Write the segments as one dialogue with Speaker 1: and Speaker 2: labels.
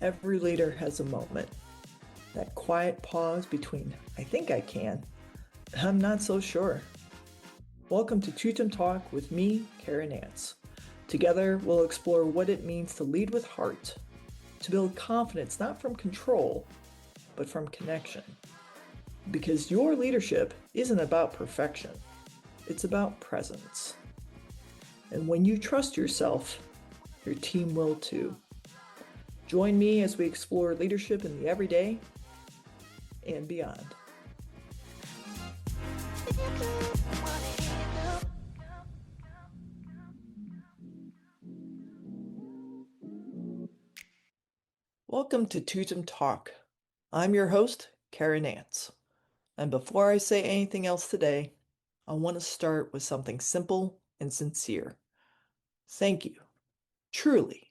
Speaker 1: Every leader has a moment, that quiet pause between I think I can, I'm not so sure. Welcome to Tutum Talk with me, Cara. Together, we'll explore what it means to lead with heart, to build confidence not from control, but from connection. Because your leadership isn't about perfection, it's about presence. And when you trust yourself, your team will too. Join me as we explore leadership in the everyday and beyond. Welcome to Tutum Talk. I'm your host, Cara. And before I say anything else today, I want to start with something simple and sincere. Thank you. Truly.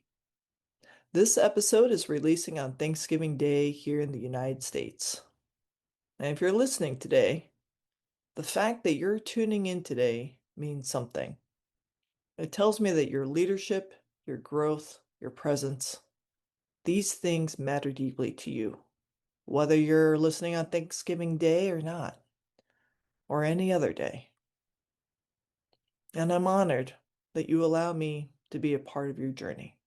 Speaker 1: This episode is releasing on Thanksgiving Day here in the United States. And if you're listening today, the fact that you're tuning in today means something. It tells me that your leadership, your growth, your presence, these things matter deeply to you, whether you're listening on Thanksgiving Day or not, or any other day. And I'm honored that you allow me to be a part of your journey.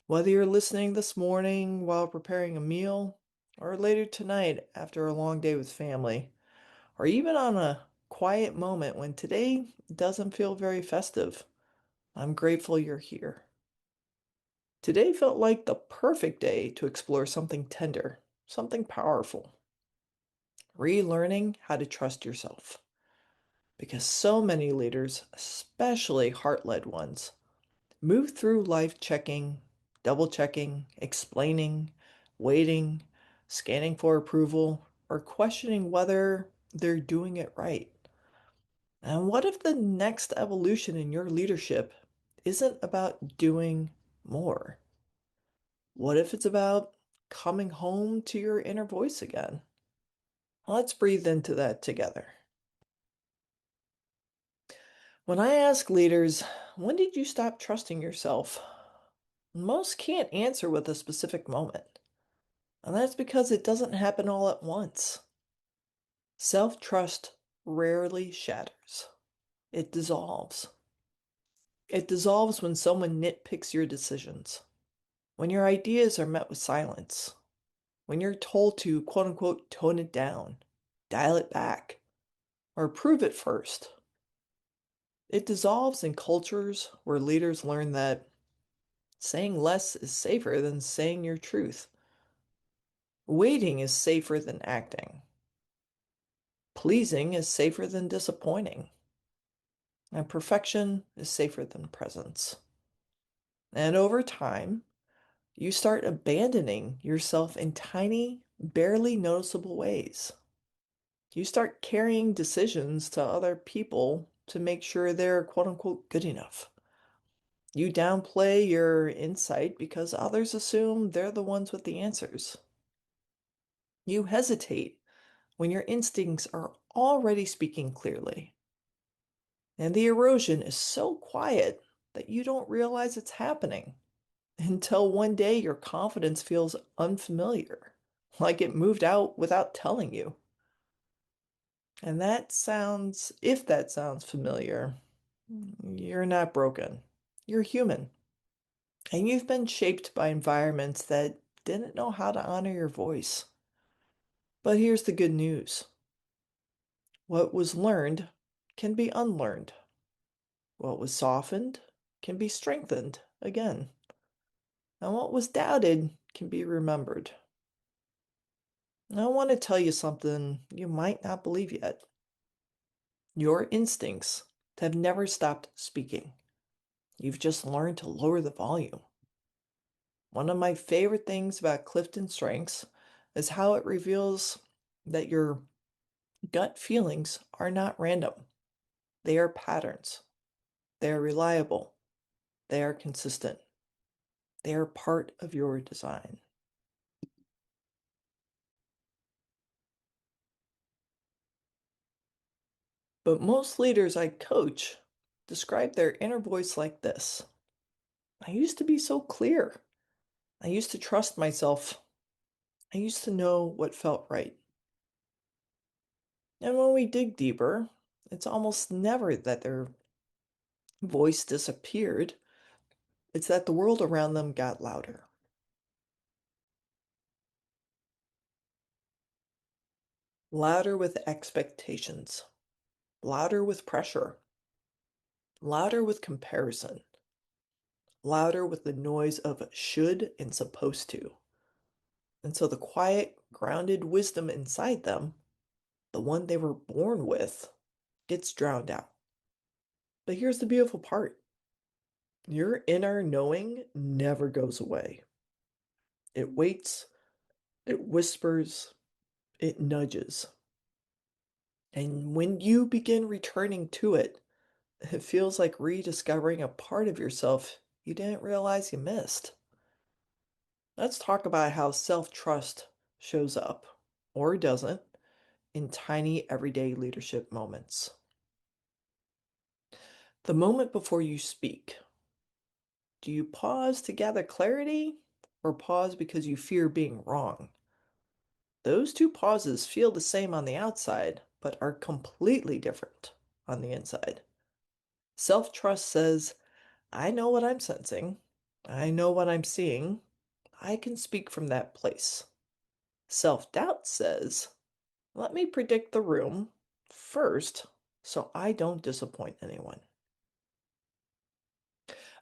Speaker 1: Whether you're listening this morning while preparing a meal, or later tonight after a long day with family, or even on a quiet moment when today doesn't feel very festive, I'm grateful you're here. Today felt like the perfect day to explore something tender, something powerful. Relearning how to trust yourself. Because so many leaders, especially heart-led ones, move through life checking, double checking, explaining, waiting, scanning for approval, or questioning whether they're doing it right. And what if the next evolution in your leadership isn't about doing more? What if it's about coming home to your inner voice again? Let's breathe into that together. When I ask leaders, when did you stop trusting yourself? Most can't answer with a specific moment. And that's because it doesn't happen all at once. Self-trust rarely shatters. It dissolves. It dissolves when someone nitpicks your decisions, when your ideas are met with silence, when you're told to quote unquote tone it down, dial it back, or prove it first. It dissolves in cultures where leaders learn that saying less is safer than saying your truth. Waiting is safer than acting. Pleasing is safer than disappointing. And perfection is safer than presence. And over time, you start abandoning yourself in tiny, barely noticeable ways. You start carrying decisions to other people to make sure they're quote unquote good enough. You downplay your insight because others assume they're the ones with the answers. You hesitate when your instincts are already speaking clearly. And the erosion is so quiet that you don't realize it's happening until one day your confidence feels unfamiliar, like it moved out without telling you. And if that sounds familiar, you're not broken. You're human. And you've been shaped by environments that didn't know how to honor your voice. But here's the good news. What was learned can be unlearned. What was softened can be strengthened again. And what was doubted can be remembered. And I want to tell you something you might not believe yet. Your instincts have never stopped speaking. You've just learned to lower the volume. One of my favorite things about Clifton Strengths is how it reveals that your gut feelings are not random. They are patterns. They are reliable. They are consistent. They are part of your design. But most leaders I coach describe their inner voice like this. I used to be so clear. I used to trust myself. I used to know what felt right. And when we dig deeper, it's almost never that their voice disappeared, it's that the world around them got louder. Louder with expectations, louder with pressure, louder with comparison, louder with the noise of should and supposed to. And so the quiet, grounded wisdom inside them, the one they were born with, gets drowned out. But here's the beautiful part: your inner knowing never goes away. It waits, it whispers, it nudges. And when you begin returning to it, it feels like rediscovering a part of yourself you didn't realize you missed. Let's talk about how self-trust shows up, or doesn't, in tiny everyday leadership moments. The moment before you speak, do you pause to gather clarity or pause because you fear being wrong? Those two pauses feel the same on the outside, but are completely different on the inside. Self-trust says, I know what I'm sensing. I know what I'm seeing. I can speak from that place. Self-doubt says, let me predict the room first so I don't disappoint anyone.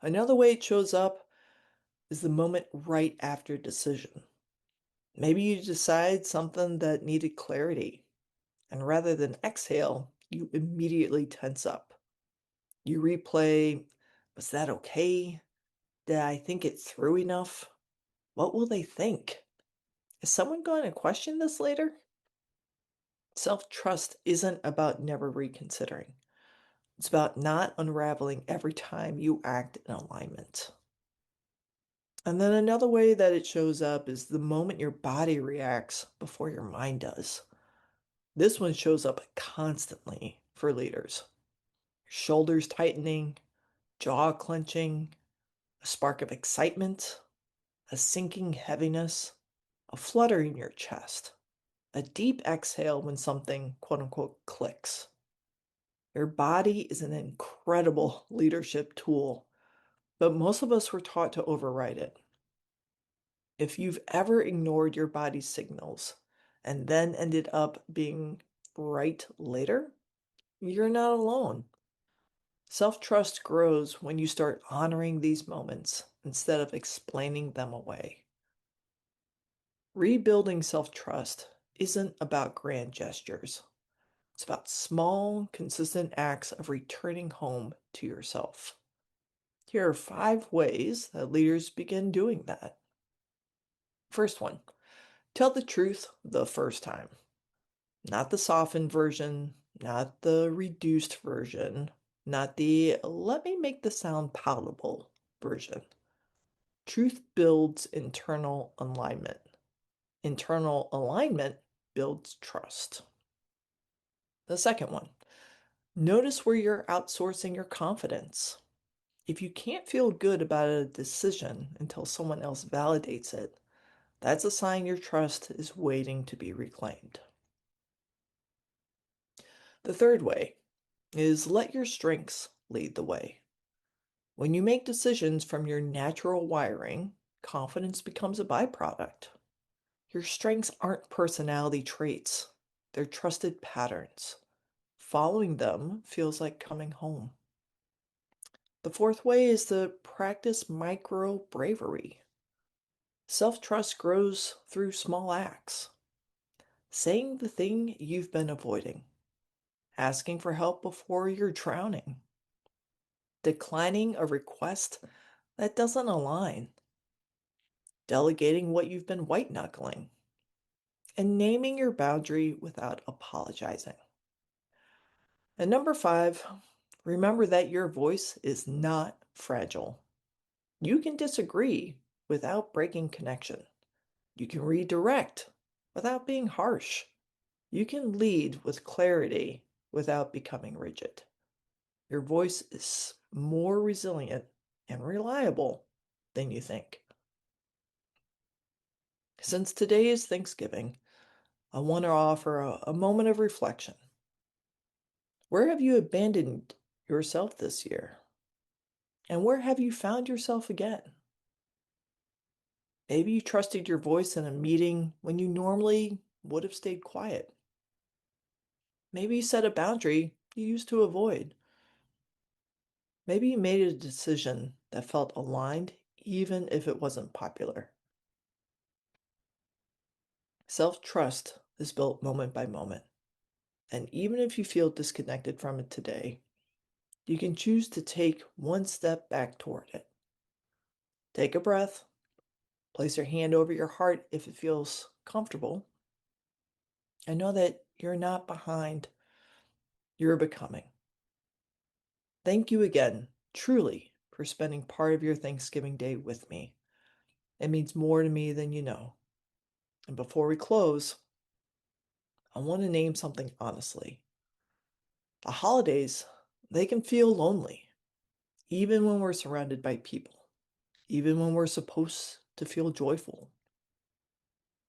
Speaker 1: Another way it shows up is the moment right after decision. Maybe you decide something that needed clarity, and rather than exhale, you immediately tense up. You replay, was that okay? Did I think it through enough? What will they think? Is someone going to question this later? Self-trust isn't about never reconsidering. It's about not unraveling every time you act in alignment. And then another way that it shows up is the moment your body reacts before your mind does. This one shows up constantly for leaders. Shoulders tightening, jaw clenching, a spark of excitement, a sinking heaviness, a flutter in your chest, a deep exhale when something quote unquote clicks. Your body is an incredible leadership tool, but most of us were taught to override it. If you've ever ignored your body's signals and then ended up being right later, you're not alone. Self-trust grows when you start honoring these moments instead of explaining them away. Rebuilding self-trust isn't about grand gestures. It's about small, consistent acts of returning home to yourself. Here are 5 ways that leaders begin doing that. First one, tell the truth the first time. Not the softened version, not the reduced version, not the let me make the sound palatable version. Truth builds internal alignment. Internal alignment builds trust. The second one, notice where you're outsourcing your confidence. If you can't feel good about a decision until someone else validates it, that's a sign your trust is waiting to be reclaimed. The third way is let your strengths lead the way. When you make decisions from your natural wiring, confidence becomes a byproduct. Your strengths aren't personality traits, they're trusted patterns. Following them feels like coming home. The fourth way is to practice micro bravery. Self-trust grows through small acts. Saying the thing you've been avoiding, asking for help before you're drowning, declining a request that doesn't align, delegating what you've been white knuckling, and naming your boundary without apologizing. And number 5, remember that your voice is not fragile. You can disagree without breaking connection. You can redirect without being harsh. You can lead with clarity without becoming rigid. Your voice is more resilient and reliable than you think. Since today is Thanksgiving, I want to offer a moment of reflection. Where have you abandoned yourself this year? And where have you found yourself again? Maybe you trusted your voice in a meeting when you normally would have stayed quiet. Maybe you set a boundary you used to avoid. Maybe you made a decision that felt aligned, even if it wasn't popular. Self-trust is built moment by moment. And even if you feel disconnected from it today, you can choose to take one step back toward it. Take a breath, place your hand over your heart if it feels comfortable, and know that you're not behind, you're becoming. Thank you again, truly, for spending part of your Thanksgiving day with me. It means more to me than you know. And before we close, I want to name something honestly. The holidays, they can feel lonely, even when we're surrounded by people, even when we're supposed to feel joyful,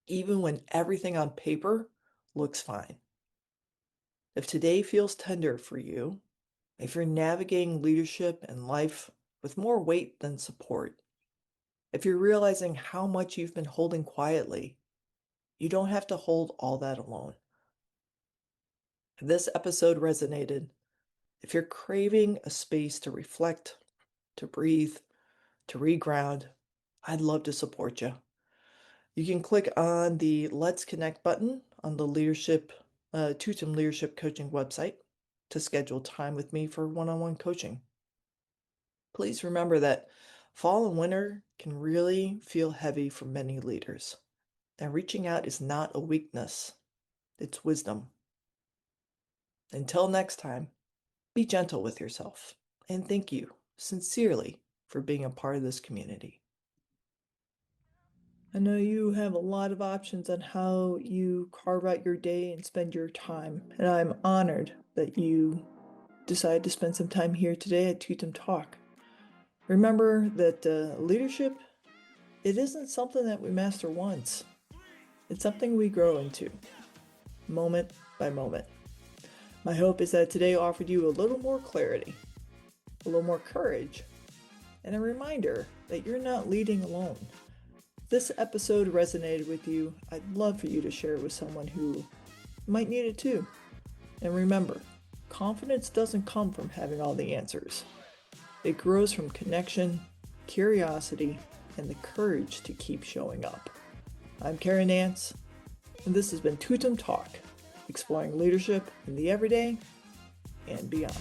Speaker 1: even when everything on paper looks fine. If today feels tender for you, if you're navigating leadership and life with more weight than support, if you're realizing how much you've been holding quietly, you don't have to hold all that alone. If this episode resonated, if you're craving a space to reflect, to breathe, to reground, I'd love to support you. You can click on the Let's Connect button on the Tutum Leadership Coaching website to schedule time with me for one-on-one coaching. Please remember that fall and winter can really feel heavy for many leaders. And reaching out is not a weakness, it's wisdom. Until next time, be gentle with yourself. And thank you sincerely for being a part of this community. I know you have a lot of options on how you carve out your day and spend your time, and I'm honored that you decided to spend some time here today at Tutum Talk. Remember that leadership, it isn't something that we master once. It's something we grow into, moment by moment. My hope is that today offered you a little more clarity, a little more courage, and a reminder that you're not leading alone. If this episode resonated with you, I'd love for you to share it with someone who might need it too. And remember, confidence doesn't come from having all the answers. It grows from connection, curiosity, and the courage to keep showing up. I'm Cara, and this has been Tutum Talk, exploring leadership in the everyday and beyond.